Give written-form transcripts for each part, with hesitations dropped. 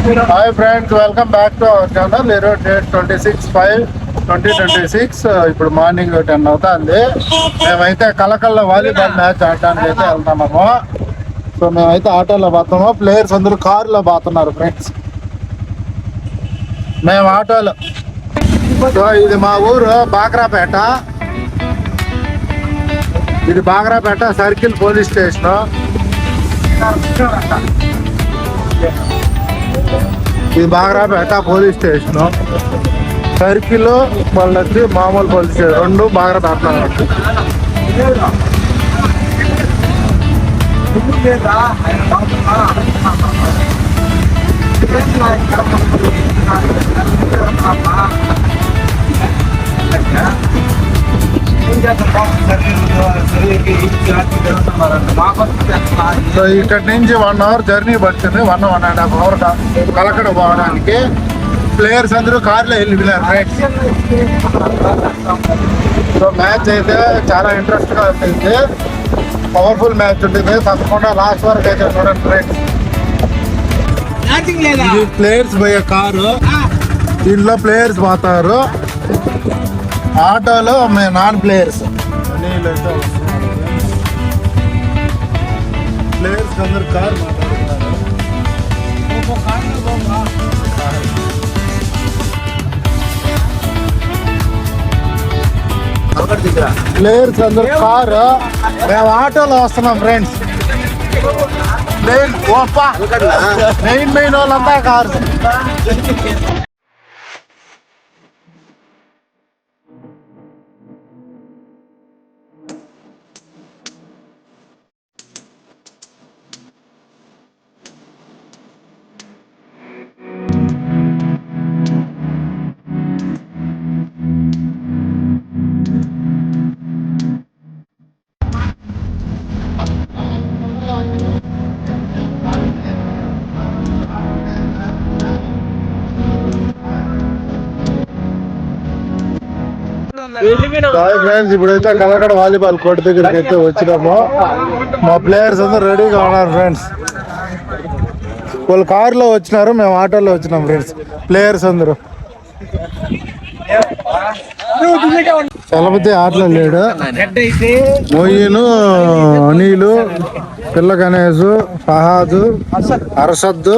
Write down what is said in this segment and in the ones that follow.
Hi friends, welcome back to our channel. ఈరోజు date 26/5/2026. ఇప్పుడు morning 10 అవుతుంది. మేమైతే కలకల్లో వాలీబాల్ మ్యాచ్ ఆడడానికి అయితే వెళ్తున్నాము. సో మేమైతే ఆటోలో పోతాము, ప్లేయర్స్ అందరూ కారులో పోతున్నారు ఫ్రెండ్స్. మేము ఆటోలో. సో ఇది మా ఊరు బాగ్రాపేట. ఇది బాగ్రాపేట సర్కిల్ పోలీస్ స్టేషన్. ఇది బాగ్రాపేట పోలీస్ స్టేషన్. సర్కిల్ వాళ్ళకి మామూలు పోలీస్ స్టేషన్ రెండు బాగ్రాపేట. సో ఇక్కడ నుంచి 1 అవర్ జర్నీ పడుతుంది. 1.5 అవర్ కలకడ పోవడానికి. ప్లేయర్స్ అందరూ కార్లో వెళ్ళిపోయినారు ఫ్రెండ్స్. సో మ్యాచ్ అయితే చాలా ఇంట్రెస్ట్గా ఉంటుంది. పవర్ఫుల్ మ్యాచ్ ఉంటుంది. తప్పకుండా లాస్ట్ వరకు అయితే చూడండి ఫ్రెండ్స్. ఇది ప్లేయర్స్ పోయే కారు. దీంట్లో ప్లేయర్స్ పోతారు. ఆటోలో మేము నాన్ ప్లేయర్స్. ప్లేయర్స్ అందరు కారు మాట్లాడుతున్నారు. ప్లేయర్స్ అందరు కారు, మేము ఆటోలో వస్తున్నాం ఫ్రెండ్స్. మెయిన్ వాళ్ళంతా కారు. ఫ్రెండ్స్, ఇప్పుడైతే కలకడ వాలీబాల్ కోర్టు దగ్గరికి అయితే వచ్చినాము. మా ప్లేయర్స్ అందరూ రెడీగా ఉన్నారు ఫ్రెండ్స్. వాళ్ళు కారులో వచ్చినారు, మేము ఆటోలో వచ్చినాం ఫ్రెండ్స్. ప్లేయర్స్ అందరూ. చలపతి ఆటలో లేడు. మొయ్యను, అనిలు, పిల్ల గణేష్, ఫహాద్, అర్షద్,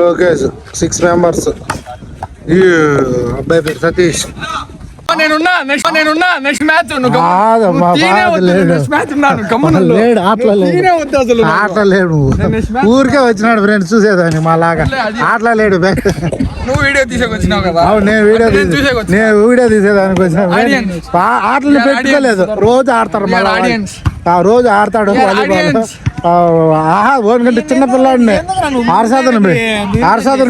లోకేష్ 6 మెంబర్స్. ఈ అబ్బాయి పేరు సతీష్. ఊరికే వచ్చినాడు ఫ్రెండ్స్ చూసేదాన్ని. మా లాగా ఆటలా లేడు. నువ్వు వీడియో తీసేకొచ్చినావు కదా. నేను వీడియో తీసేదానికి వచ్చిన. ఆటలు పెట్టుకోలేదు. రోజు ఆడతారు. రోజు ఆడతాడు వాలీబాల్. ఓన్కంటే చిన్న పిల్లాడిని ఆర్సాదను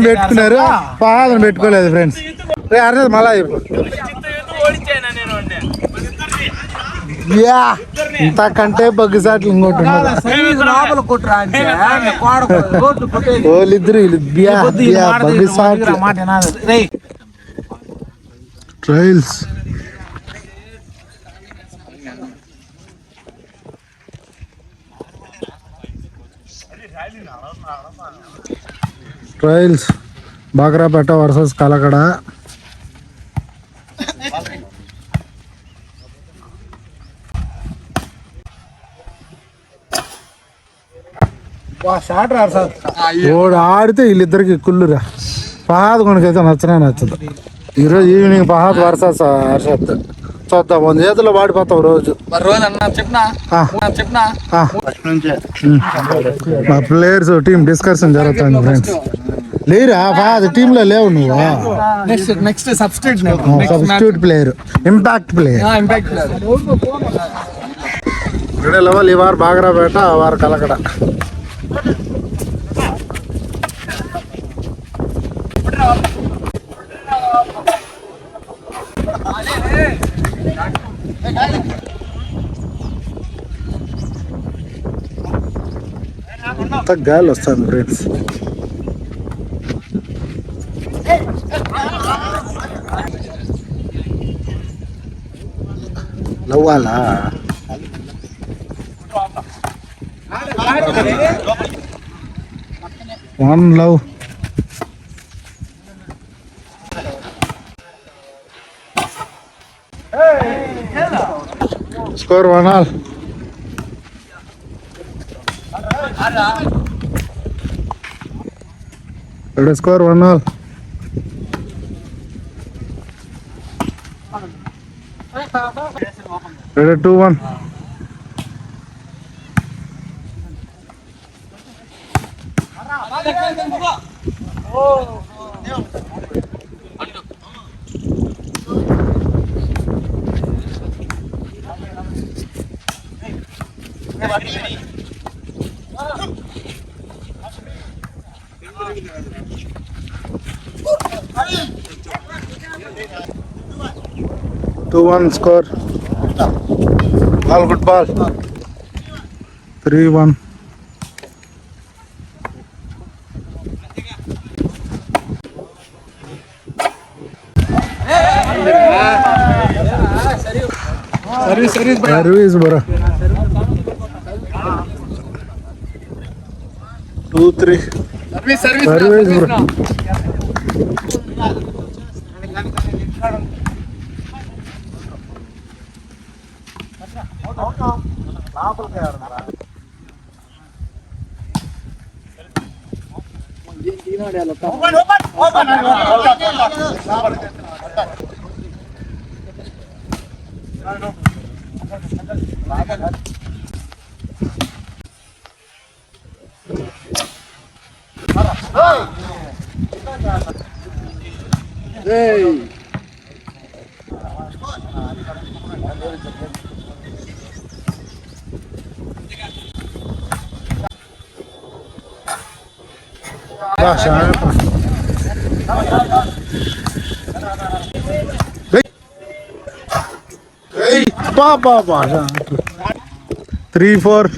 పెట్టుకున్నారు. ఫహాదను పెట్టుకోలేదు ఫ్రెండ్స్. అరే మళ్ళా ఇంతకంటే బగ్గిసాట్లు ఇంకోటి వాళ్ళిద్దరు trials. Trials Bagrapeta versus Kalakada. ఓడు ఆడితే వీళ్ళిద్దరికి కుళ్ళురా. ఫహాద్ కొనకైతే నచ్చదు. ఈరోజు ఈవినింగ్ ఫహాద్ వర్సెస్ హర్షద్ చూద్దాం. 1 చేతిలో వాడిపోతాం రోజు. మా ప్లేయర్స్ టీం డిస్కషన్ జరుగుతుంది ఫ్రెండ్స్. లేరా ఫహాద్ టీంలో లేవు నువ్వు. Next substitute player, impact player. Level ఈ వారు బాగ్రాపేట, ఆ వారు కలకడ. గాలి వస్తుంది ఫ్రెండ్స్. నవ్వాలా? One love. Score 1-all. Score 1-all. Ready 2-1. Two one score. All good ball. 3-1. Service bro. 2-3. Service bro. Baba. 3-4.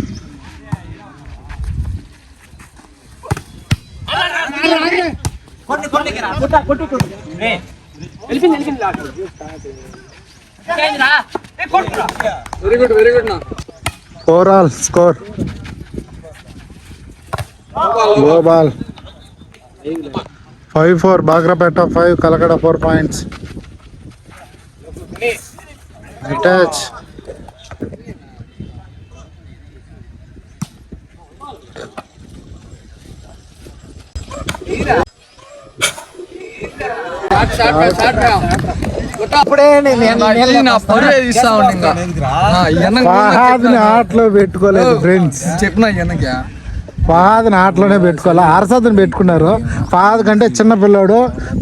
Very good now. 4-all score. Go ball. 5-4. Bagrapeta 5. Kalakada 4 points. Attach. ఫహాద్ని ఆటలో పెట్టుకోలేదు friends. చెప్పిన వెనక ఫహాద్ని ఆటలోనే పెట్టుకోవాలి. అర్షద్ని పెట్టుకున్నారు. ఫహాద్ కంటే చిన్న పిల్లోడు.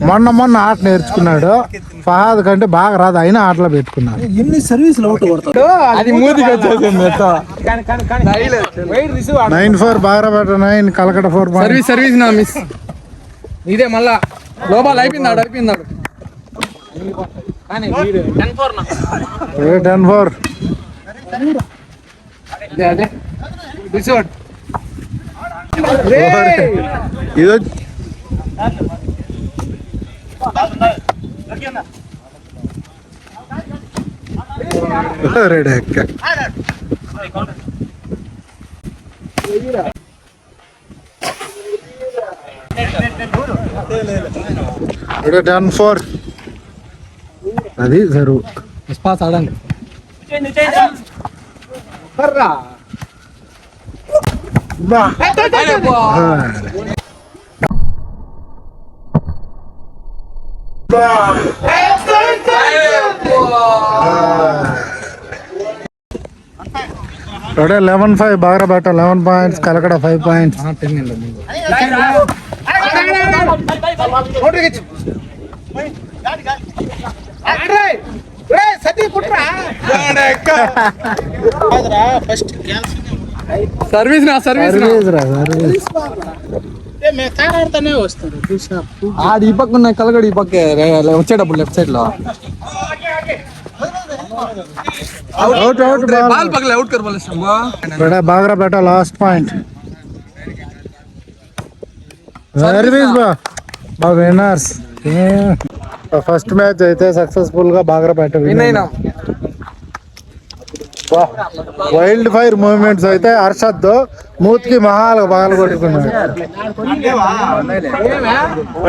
మొన్న ఆట నేర్చుకున్నాడు. ఫహాద్ కంటే బాగా రాదు, అయినా ఆటలో పెట్టుకున్నారు. ఎన్ని సర్వీసులు అవుట్ కొడతాడు. అది మూతికి వచ్చేసింది. 9-4 బాగ్రాపేట 9 కలకడ 4 points. సర్వీస్ నా మిస్ ఇదే మళ్ళా లోపల అయిపోయిందాడు 10-4. అదే రిసోర్ట్ ఇది రెడీ అక్క. 10-4. అది జరువు. పాస్ ఆడండి. Today 11-5 Bagrapeta 11 points Kalakada 5 points. 10 service ఆడి ఈ పక్క ఉన్నాయి కలగడు ఈ పక్క వచ్చేటప్పుడు లెఫ్ట్ సైడ్ లో బాల్ పక్కల అవుట్ కర్ ball Bagrapeta last point. Service బా విన్నర్స్. ఫస్ట్ మ్యాచ్ అయితే సక్సెస్ఫుల్ గా బాగ్రాపేట విన్ అయినా. వైల్డ్ ఫైర్ మూవ్మెంట్స్ అయితే హర్షద్ మూతికి మహాలు బాగా కొట్టుకున్నాడు.